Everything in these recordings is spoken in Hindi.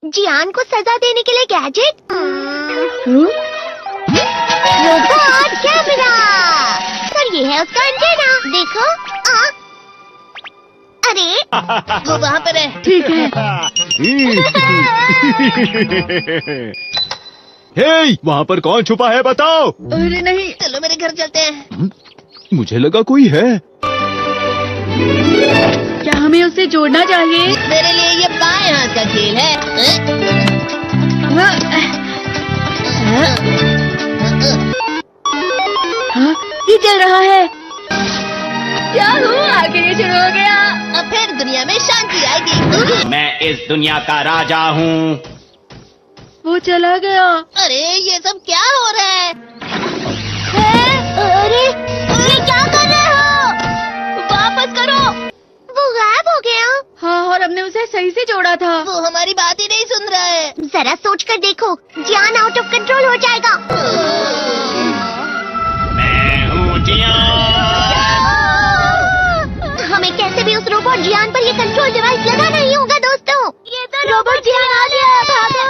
जियान को सजा देने के लिए गैजेट। Robot camera. सर ये है उसका एंटीना, देखो। अरे वो वहाँ पर है। ठीक है। हे, वहाँ पर कौन छुपा है बताओ। अरे नहीं। चलो मेरे घर चलते हैं। मुझे लगा कोई है। क्या हमें उसे जोड़ना चाहिए? मेरे लिए ये बाएं हाथ का खेल है। हाँ, ये चल रहा है। क्या हुआ? आखिर ये शुरू हो गया। अब फिर दुनिया में शांति आएगी। मैं इस दुनिया का राजा हूँ। वो चला गया। अरे ये सब क्या हो रहा है? अरे ये क्या कर रहे हो? वापस करो। वो गायब हो गया। हाँ, और हमने उसे सही से जोड़ा था। वो हमारी बात ही नहीं सुन रहा है। जरा सोच कर देखो, जियान आउट ऑफ कंट्रोल हो जाएगा। मैं हूँ जियान। हमें कैसे भी उस रोबोट जियान पर ये कंट्रोल डिवाइस लगाना ही होगा दोस्तों। ये तो रोबोट जियान आ गया। भागो।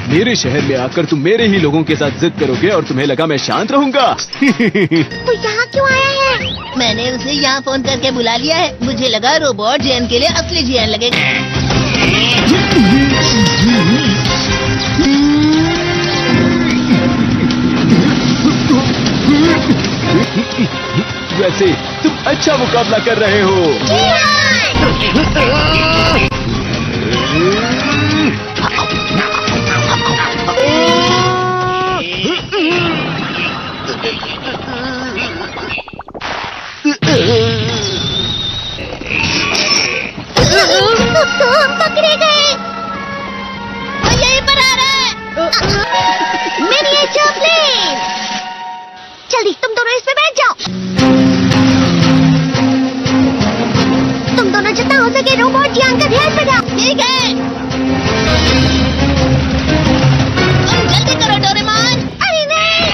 मेरे शहर में आकर तुम मेरे ही लोगों के साथ जिद करोगे और तुम्हें लगा मैं शांत रहूंगा। वो यहाँ क्यों आया है? मैंने उसे यहाँ फोन करके बुला लिया है। मुझे लगा रोबोट जियान के लिए असली जियान लगेगा। वैसे तुम अच्छा मुकाबला कर रहे हो। तो हम पकड़े गए। वो यहीं पर आ रहा है। Miniature plane. जल्दी तुम दोनों इसमें बैठ जाओ। तुम दोनों जितना हो सके रोबोट जियान का ध्यान रखो। ठीक है। तुम जल्दी करो डोरेमोन। अरे नहीं।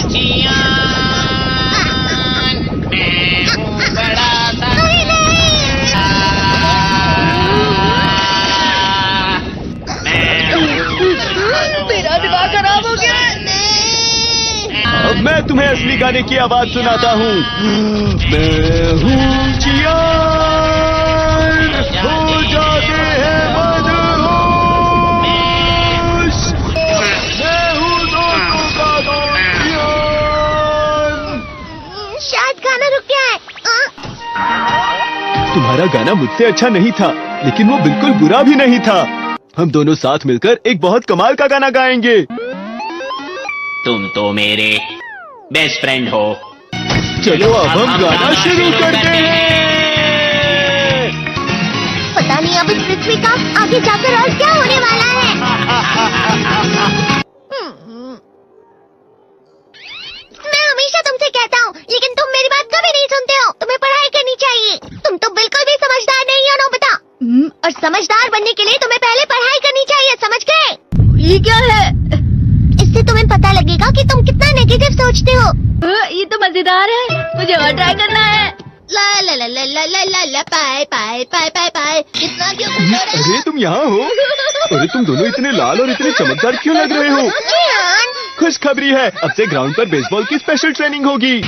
जियान, मैं हूँ बड़ा सा। अरे नहीं। मेरा दिमाग खराब हो गया। अब मैं तुम्हें असली गाने की आवाज सुनाता हूँ। मैं हूँ जियान, हो जाते हैं मदहोश। मैं हूँ दोस्तों का दोस्त जियान। शायद गाना रुक गया है। तुम्हारा गाना मुझसे अच्छा नहीं था, लेकिन वो बिल्कुल बुरा भी नहीं था। हम दोनों साथ मिलकर एक बहुत कमाल का गाना गाएंगे। तुम तो मेरे बेस्ट फ्रेंड हो। चलो अब हम गाना शुरू करते हैं। पता नहीं अब इस पृथ्वी का आगे जाकर और क्या होने वाला है। मैं हमेशा तुमसे कहता हूँ, लेकिन तुम मेरी बात कभी नहीं सुनते हो। तुम्हें पढ़ाई करनी चाहिए। तुम तो बिल्कुल भी समझदार नहीं हो नोबिता। और समझदार बनने के लिए तुम्हें पहले पढ़ाई करनी चाहिए, समझ गए? ये क्या है? इससे तुम्हें पता लगेगा कि तुम कितना नेगेटिव सोचते हो। ये तो मजेदार है। मुझे और ट्राई करना है। ला ला ला ला ला ला ला ला पाए पाए पाए पाए पाए। कितना क्यों खुश हो रहे हो? अरे तुम यहाँ हो? अरे तुम दोनों इतने लाल और इतने चमकदार क्यों लग रहे हो? जियान। खुशखबरी है, अब से ग्राउंड पर बेसबॉल की स्पेशल ट्रेनिंग होगी।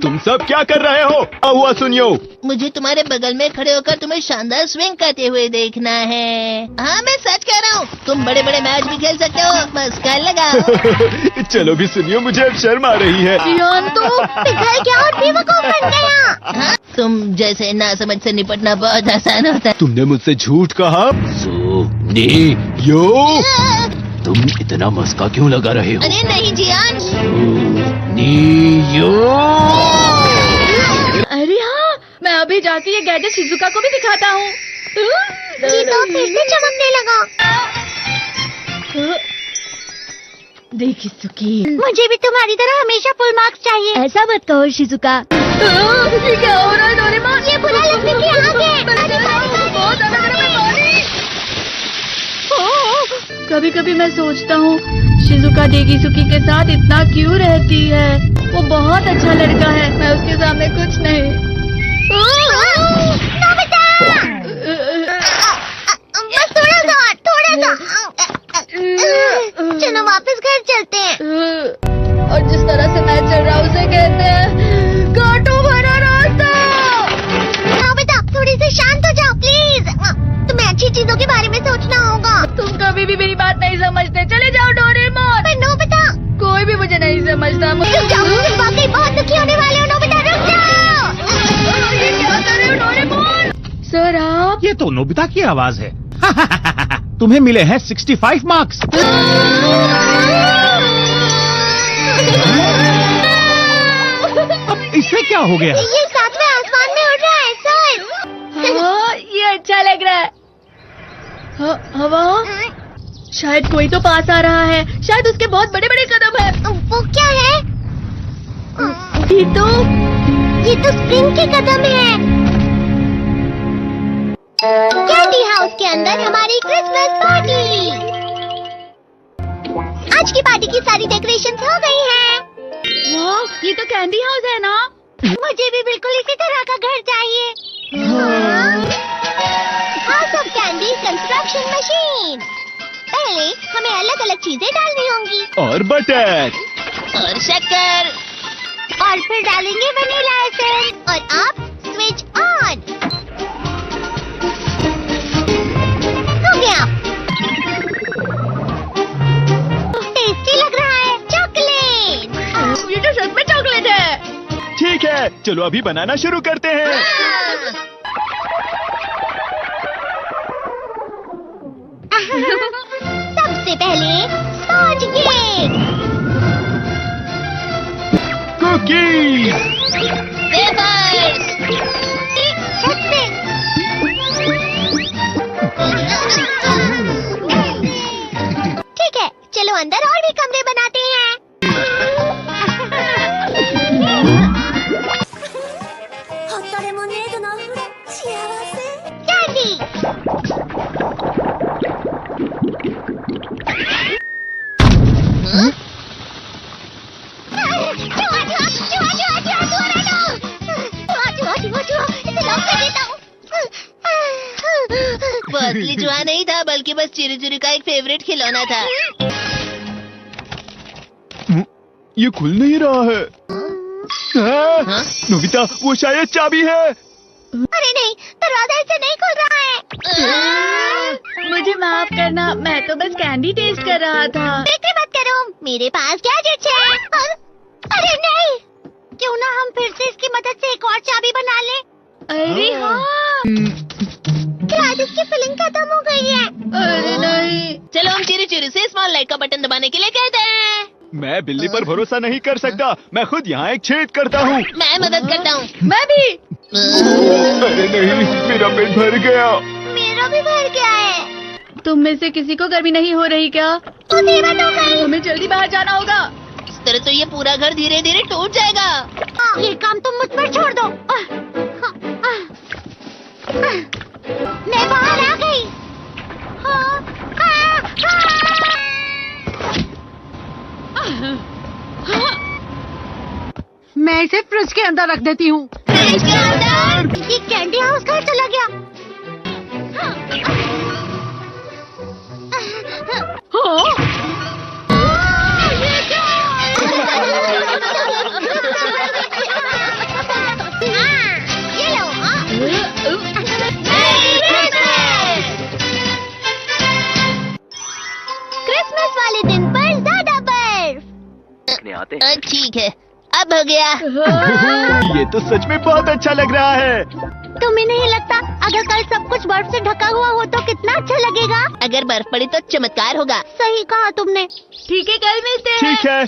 तुम सब क्या कर रहे हो? आओ हुआ सुनियो। मुझे तुम्हारे बगल में खड़े होकर तुम्हें शानदार स्विंग करते हुए देखना है। हाँ मैं सच कह रहा हूँ। तुम बड़े बड़े मैच भी खेल सकते हो, बस कल लगाओ। चलो भी सुनियो, मुझे अब शर्म आ रही है। जियान तो पिघल गया और बेवकूफ बन गया। हाँ? तुम जैसे ना समझ से निपटना बहुत आसान होता है। तुमने मुझसे झूठ कहा। यो, तुम इतना मस्का क्यों लगा रहे हो? अरे नहीं जियान। यो। अरे हाँ, मैं अभी जाके ये गैजेट शिजुका को भी दिखाता हूँ। जी तो फिर से चमकने लगा। देखी सुकी, मुझे भी तुम्हारी तरह हमेशा फुल मार्क्स चाहिए। ऐसा मत कहो शिजुका। ये क्या हो रहा है डोरेमोन? ये बुरा लगने के आगे। बहुत ज्यादा मेरे में पानी। कभी कभी मैं सोचता हूँ शिजुका डेगिसुकी के साथ इतना क्यों रहती है। वो बहुत अच्छा लड़का है, मैं उसके सामने कुछ नहीं। नोबिता! सर आप? ये तो नोबिता की आवाज है। तुम्हें मिले हैं 65 मार्क्स। अब इससे क्या हो गया? ये सातवें आसमान में उड़ रहा है सर। हाँ, ये अच्छा लग रहा है। हवा? शायद कोई तो पास आ रहा है। शायद उसके बहुत बड़े बड़े कदम है। वो क्या है? ये तो स्प्रिंग के कदम है। कैंडी हाउस के अंदर हमारी क्रिसमस पार्टी। आज की पार्टी की सारी डेकोरेशंस हो गई हैं। वाह, ये तो कैंडी हाउस है ना? मुझे भी बिल्कुल इसी तरह का घर चाहिए। House of candy construction machine. पहले हमें अलग अलग चीजें डालनी होंगी और बटर और शक्कर, और फिर डालेंगे वनीला एसेंस और अब स्विच ऑन। हो गया। टेस्टी लग रहा है। चॉकलेट। ये तो सच में चॉकलेट है। ठीक है, चलो अभी बनाना शुरू करते हैं। सबसे पहले स्पॉन्ज केक, कुकीज, वेफर्स, छत से। ठीक है, चलो अंदर और भी कमरे बनाते हैं। कैंडी। वो असली जुआ नहीं था, बल्कि बस चिरू चिरू का एक फेवरेट खिलौना था। ये खुल नहीं रहा है। हाँ? नोबिता, वो शायद चाबी है। अरे नहीं, दरवाजा ऐसे नहीं खुल रहा है। मुझे माफ करना, मैं तो बस कैंडी टेस्ट कर रहा था। फिक्र मत करो, मेरे पास गैजेट्स हैं। अरे नहीं, क्यों ना हम फिर से इसकी मदद से एक और चाबी बना लें। अरे हाँ। शायद इसकी फिलिंग खत्म हो गई है। अरे नहीं। चलो हम चिरू चिरू से स्मॉल लाइट का बटन दबाने के लिए कहते हैं। मैं बिल्ली पर भरोसा नहीं कर सकता। मैं खुद यहाँ एक छेद करता हूँ। मैं मदद करता हूँ। मैं भी। अरे नहीं, मेरा पेट भर गया। मेरा भी भर गया है। तुम में से किसी को गर्मी नहीं हो रही क्या? मुसीबत हो गई। हमें जल्दी बाहर जाना होगा। इस तरह तो ये पूरा घर धीरे धीरे टूट जाएगा। ये काम तुम मुझ पर छोड़ दो। मैं बाहर आ गई। मैं इसे फ्रिज के अंदर रख देती हूँ। फ्रिज के अंदर? ये कैंडी हाउस कहाँ चला गया? ये लो। क्रिसमस वाले दिन पर ज्यादा बर्फ। ठीक है, अब हो गया। ये तो सच में बहुत अच्छा लग रहा है। तुम्हें नहीं लगता अगर कल सब कुछ बर्फ से ढका हुआ हो तो कितना अच्छा लगेगा? अगर बर्फ पड़ी तो चमत्कार होगा। सही कहा तुमने। ठीक है, कल मिलते हैं। ठीक है।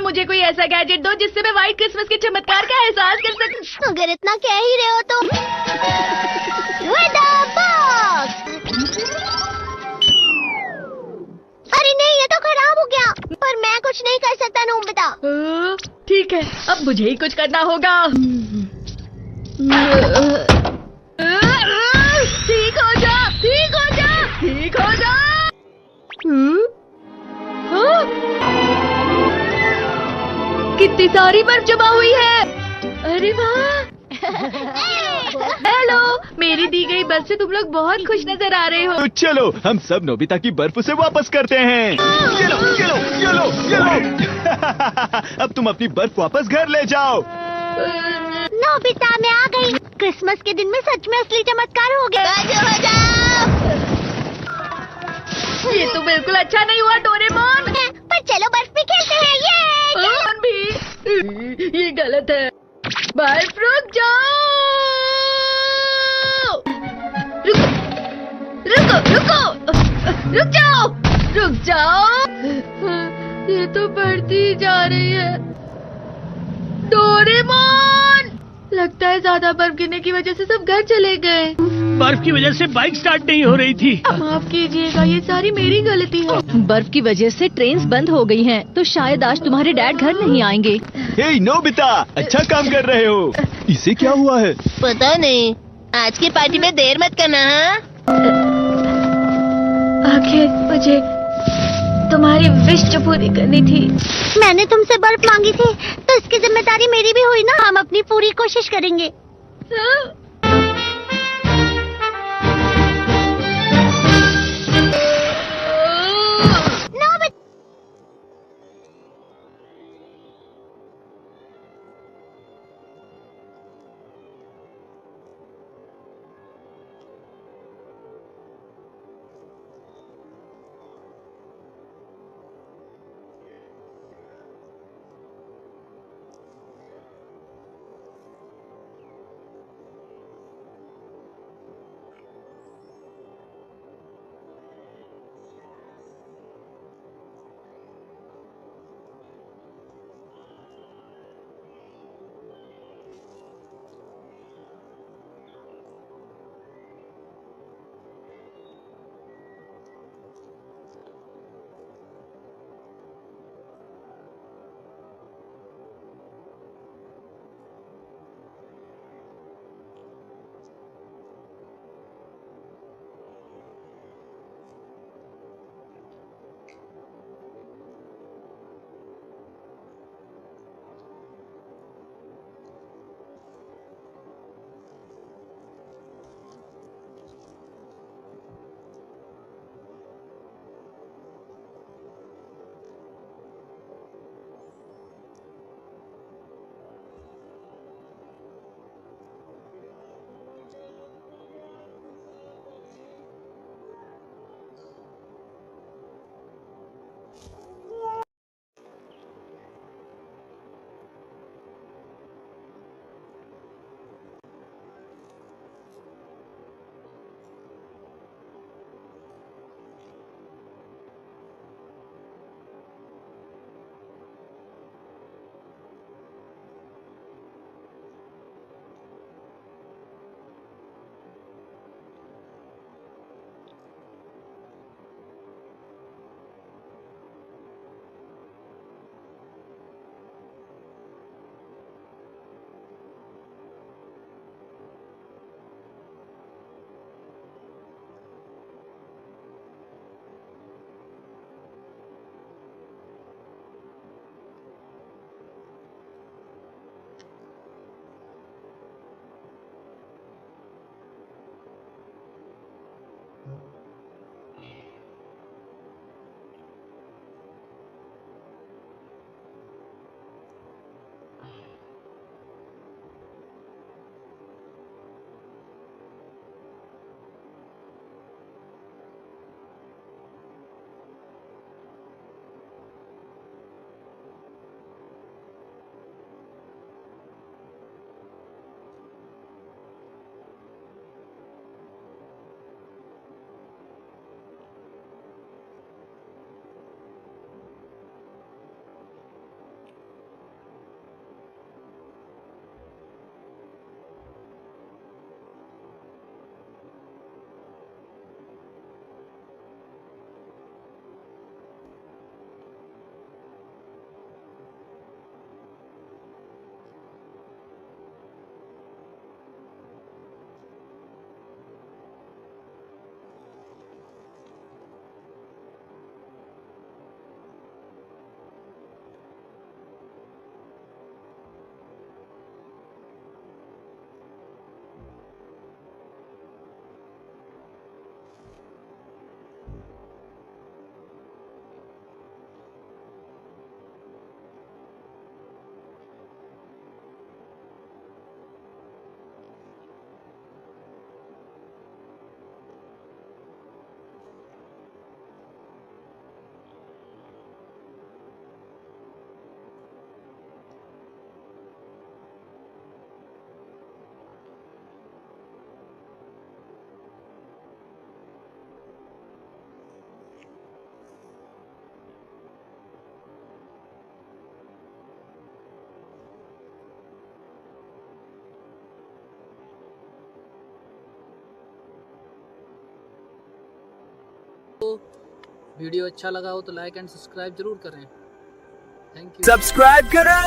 मुझे कोई ऐसा गैजेट दो जिससे मैं व्हाइट क्रिसमस के चमत्कार का एहसास कर सकूं। अगर इतना कह ही रहे हो तो Weather box। अरे नहीं, ये तो खराब हो गया। पर मैं कुछ नहीं कर सकता नोबिता। ठीक है, अब मुझे ही कुछ करना होगा। ठीक हो जा, ठीक हो जा, ठीक हो जा। कितनी सारी बर्फ जमा हुई है। अरे वाह। हेलो, मेरी दी गई बर्फ से तुम लोग बहुत खुश नजर आ रहे हो। तो चलो हम सब नोबिता की बर्फ उसे वापस करते हैं। ये लो, ये लो, ये लो, ये लो। अब तुम अपनी बर्फ वापस घर ले जाओ। नोबिता, मैं आ गई। क्रिसमस के दिन में सच में असली चमत्कार हो गया। ये तो बिल्कुल अच्छा नहीं हुआ डोरेमोन। पर चलो बर्फ में खेलते हैं। ये भी ये गलत है। बर्फ रुक जाओ। रुक जाओ, रुक जाओ। ये तो बढ़ती ही जा रही है। डोरेमोन, लगता है ज्यादा बर्फ गिरने की वजह से सब घर चले गए। बर्फ की वजह से बाइक स्टार्ट नहीं हो रही थी। माफ कीजिएगा, ये सारी मेरी गलती है। बर्फ की वजह से ट्रेन्स बंद हो गई हैं, तो शायद आज तुम्हारे डैड घर नहीं आएंगे। हे नोबिता, अच्छा काम कर रहे हो। इसे क्या हुआ है? पता नहीं, आज की पार्टी में देर मत करना। हाँ, आखिर मुझे तुम्हारी विश जो पूरी करनी थी। मैंने तुमसे बर्फ मांगी थी, तो इसकी जिम्मेदारी मेरी भी हुई ना। हम अपनी पूरी कोशिश करेंगे। वीडियो अच्छा लगा हो तो लाइक एंड सब्सक्राइब जरूर करें। Thank you. सब्सक्राइब करो।